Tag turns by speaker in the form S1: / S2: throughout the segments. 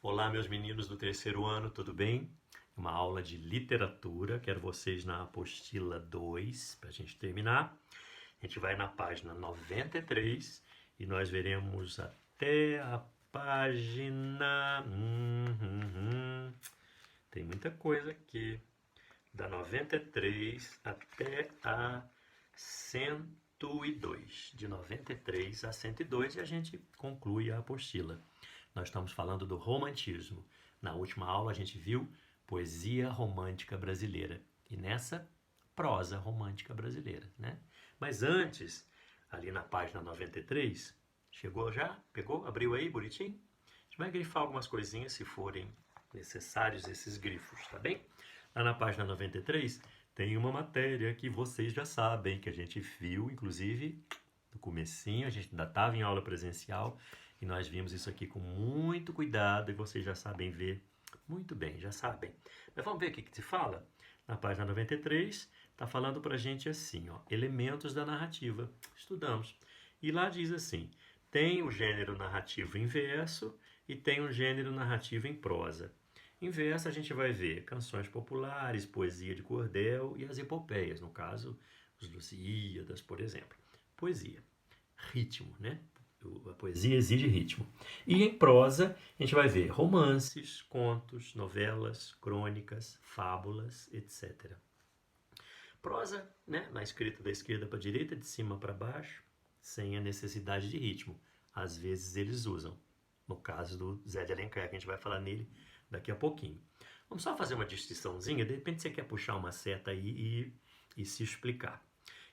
S1: Olá, meus meninos do terceiro ano, tudo bem? Uma aula de literatura, quero vocês na apostila 2, para a gente terminar. A gente vai na página 93 e nós veremos até a página. Tem muita coisa aqui. Da 93 até a 102. De 93 a 102 e a gente conclui a apostila. Nós estamos falando do romantismo. Na última aula a gente viu poesia romântica brasileira e nessa prosa romântica brasileira, né? Mas antes, ali na página 93, chegou já? Pegou? Abriu aí, bonitinho? A gente vai grifar algumas coisinhas se forem necessários esses grifos, tá bem? Lá na página 93 tem uma matéria que vocês já sabem, que a gente viu, inclusive, no comecinho, a gente ainda estava em aula presencial, e nós vimos isso aqui com muito cuidado, e vocês já sabem ver muito bem, já sabem. Mas vamos ver o que se fala? Na página 93, está falando para a gente assim, ó, elementos da narrativa. Estudamos. E lá diz assim, tem o gênero narrativo em verso e tem o gênero narrativo em prosa. Em verso a gente vai ver canções populares, poesia de cordel e as epopeias, no caso, os Lusíadas, por exemplo. Poesia, ritmo, né? A poesia exige ritmo. E em prosa a gente vai ver romances, contos, novelas, crônicas, fábulas, etc. Prosa, né? Na escrita da esquerda para a direita, de cima para baixo, sem a necessidade de ritmo. Às vezes eles usam. No caso do Zé de Alencar, que a gente vai falar nele daqui a pouquinho. Vamos só fazer uma distinçãozinha, de repente você quer puxar uma seta aí e se explicar.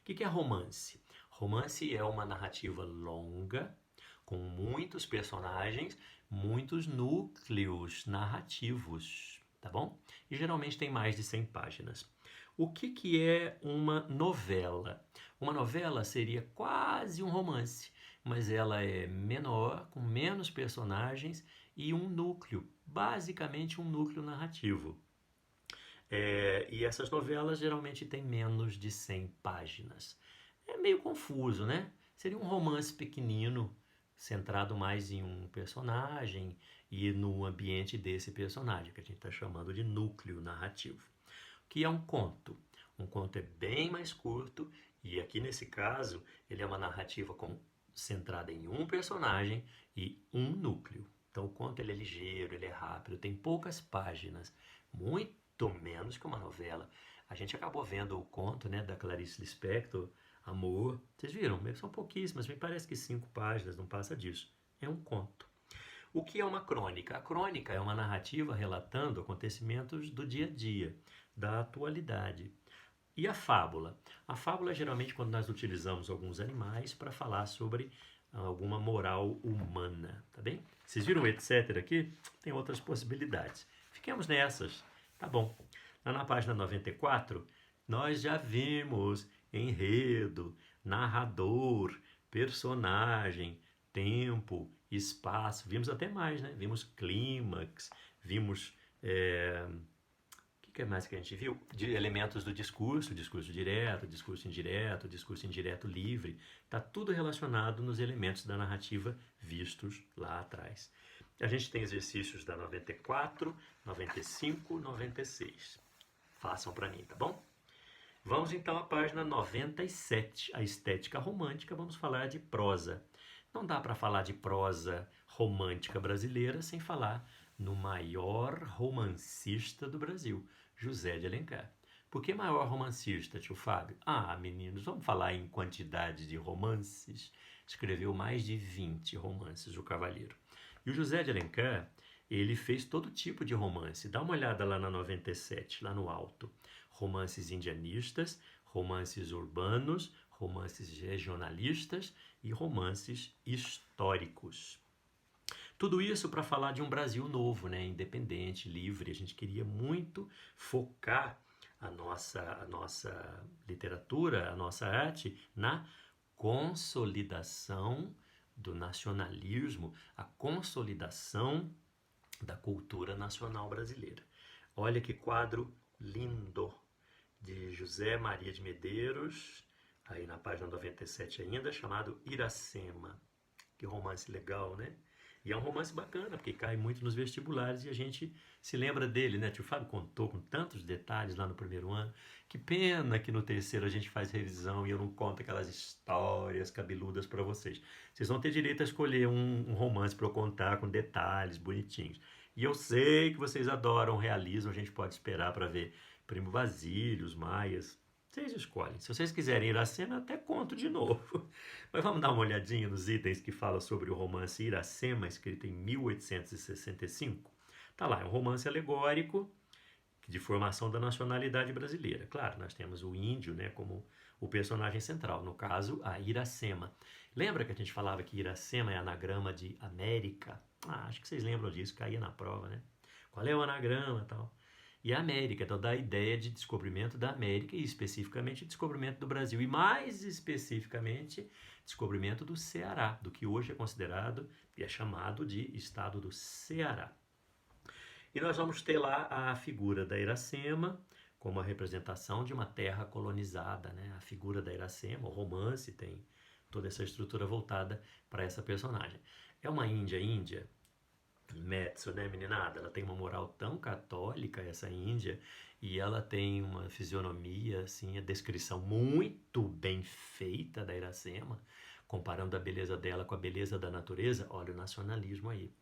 S1: O que é romance? Romance é uma narrativa longa, com muitos personagens, muitos núcleos narrativos, tá bom? E geralmente tem mais de 100 páginas. O que é uma novela? Uma novela seria quase um romance, mas ela é menor, com menos personagens e um núcleo, basicamente um núcleo narrativo. E essas novelas geralmente têm menos de 100 páginas. É meio confuso, né? Seria um romance pequenino, centrado mais em um personagem e no ambiente desse personagem, que a gente está chamando de núcleo narrativo. O que é um conto? Um conto é bem mais curto e aqui nesse caso ele é uma narrativa centrada em um personagem e um núcleo. Então o conto ele é ligeiro, ele é rápido, tem poucas páginas, muito menos que uma novela. A gente acabou vendo o conto, né, da Clarice Lispector, Amor. Vocês viram? São pouquíssimas, me parece que 5 páginas, não passa disso. É um conto. O que é uma crônica? A crônica é uma narrativa relatando acontecimentos do dia a dia, da atualidade. E a fábula? A fábula é geralmente quando nós utilizamos alguns animais para falar sobre alguma moral humana, tá bem? Vocês viram o etc aqui? Tem outras possibilidades. Fiquemos nessas, tá bom. Lá na página 94, nós já vimos enredo, narrador, personagem, tempo, espaço. Vimos até mais, né? Vimos clímax, vimos... O que mais que a gente viu? De elementos do discurso, discurso direto, discurso indireto livre. Está tudo relacionado nos elementos da narrativa vistos lá atrás. A gente tem exercícios da 94, 95, 96. Façam para mim, tá bom? Vamos então à página 97, a estética romântica. Vamos falar de prosa. Não dá para falar de prosa romântica brasileira sem falar no maior romancista do Brasil, José de Alencar. Por que maior romancista, tio Fábio? Ah, meninos, vamos falar em quantidade de romances. Escreveu mais de 20 romances, o Cavaleiro. E o José de Alencar, ele fez todo tipo de romance. Dá uma olhada lá na 97, lá no alto. Romances indianistas, romances urbanos, romances regionalistas e romances históricos. Tudo isso para falar de um Brasil novo, né? Independente, livre. A gente queria muito focar a nossa literatura, a nossa arte na consolidação do nacionalismo, a consolidação da cultura nacional brasileira. Olha que quadro lindo de José Maria de Medeiros, aí na página 97 ainda, chamado Iracema. Que romance legal, né? E é um romance bacana, porque cai muito nos vestibulares e a gente se lembra dele, né? Tio Fábio contou com tantos detalhes lá no primeiro ano. Que pena que no terceiro a gente faz revisão e eu não conto aquelas histórias cabeludas para vocês. Vocês vão ter direito a escolher um romance para eu contar com detalhes bonitinhos. E eu sei que vocês adoram realismo, a gente pode esperar para ver Primo Basílio, os Maias. Vocês escolhem. Se vocês quiserem Iracema, eu até conto de novo. Mas vamos dar uma olhadinha nos itens que falam sobre o romance Iracema, escrito em 1865. Tá lá, é um romance alegórico de formação da nacionalidade brasileira. Claro, nós temos o índio, né, como o personagem central, no caso, a Iracema. Lembra que a gente falava que Iracema é anagrama de América? Acho que vocês lembram disso, caía na prova, né? Qual é o anagrama e tal? E a América, então dá a ideia de descobrimento da América e especificamente descobrimento do Brasil e mais especificamente descobrimento do Ceará, do que hoje é considerado e é chamado de estado do Ceará. E nós vamos ter lá a figura da Iracema como a representação de uma terra colonizada, né? A figura da Iracema, o romance tem toda essa estrutura voltada para essa personagem. É uma índia, mezzo, né, meninada? Ela tem uma moral tão católica, essa Índia, e ela tem uma fisionomia, assim, a descrição muito bem feita da Iracema, comparando a beleza dela com a beleza da natureza. Olha o nacionalismo aí.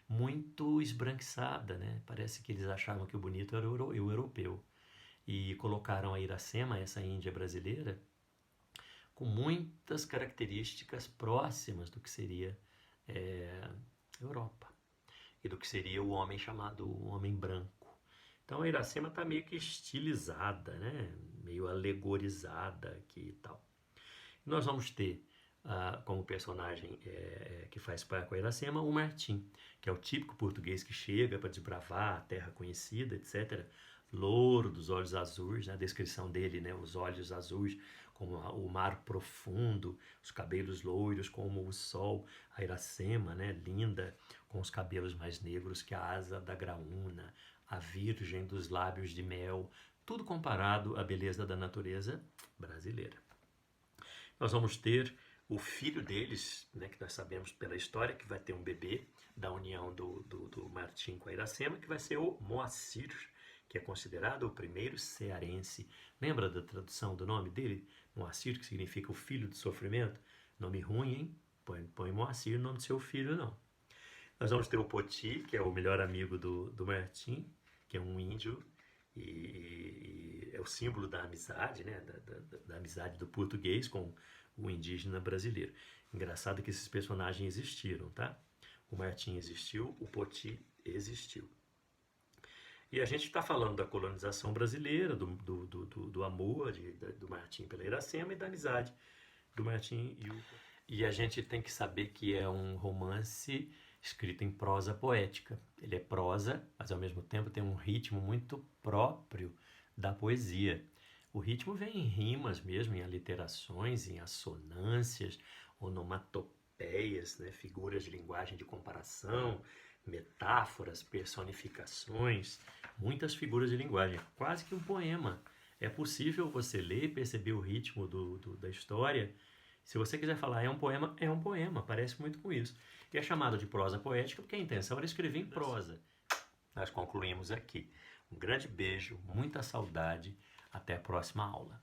S1: Muito esbranquiçada, né? Parece que eles achavam que o bonito era o europeu. E colocaram a Iracema, essa Índia brasileira, com muitas características próximas do que seria Europa e do que seria o homem chamado o homem branco. Então a Iracema está meio que estilizada, né? Meio alegorizada aqui e tal. Nós vamos ter como personagem que faz par com a Iracema o Martim, que é o típico português que chega para desbravar a terra conhecida, etc. Louro, dos olhos azuis, né? A descrição dele, né? Os olhos azuis como o mar profundo, os cabelos loiros como o sol, a Iracema, né? Linda, com os cabelos mais negros que a asa da graúna, a virgem dos lábios de mel, tudo comparado à beleza da natureza brasileira. Nós vamos ter o filho deles, né, que nós sabemos pela história que vai ter um bebê da união do Martim com a Iracema, que vai ser o Moacir, que é considerado o primeiro cearense. Lembra da tradução do nome dele? Moacir, que significa o filho do sofrimento. Nome ruim, hein? Põe Moacir no nome do seu filho, não. Nós vamos ter o Poti, que é o melhor amigo do Martim, que é um índio e é o símbolo da amizade, né? Da amizade do português com o indígena brasileiro. Engraçado que esses personagens existiram, tá? O Martim existiu, o Poti existiu. E a gente está falando da colonização brasileira, do amor do Martim pela Iracema e da amizade do Martim e o Poti. E a gente tem que saber que é um romance escrito em prosa poética. Ele é prosa, mas ao mesmo tempo tem um ritmo muito próprio da poesia. O ritmo vem em rimas mesmo, em aliterações, em assonâncias, onomatopeias, né? Figuras de linguagem de comparação, metáforas, personificações, muitas figuras de linguagem, quase que um poema. É possível você ler e perceber o ritmo da história. Se você quiser falar é um poema, parece muito com isso. E é chamado de prosa poética porque a intenção era escrever em prosa. Nós concluímos aqui. Um grande beijo, muita saudade, até a próxima aula.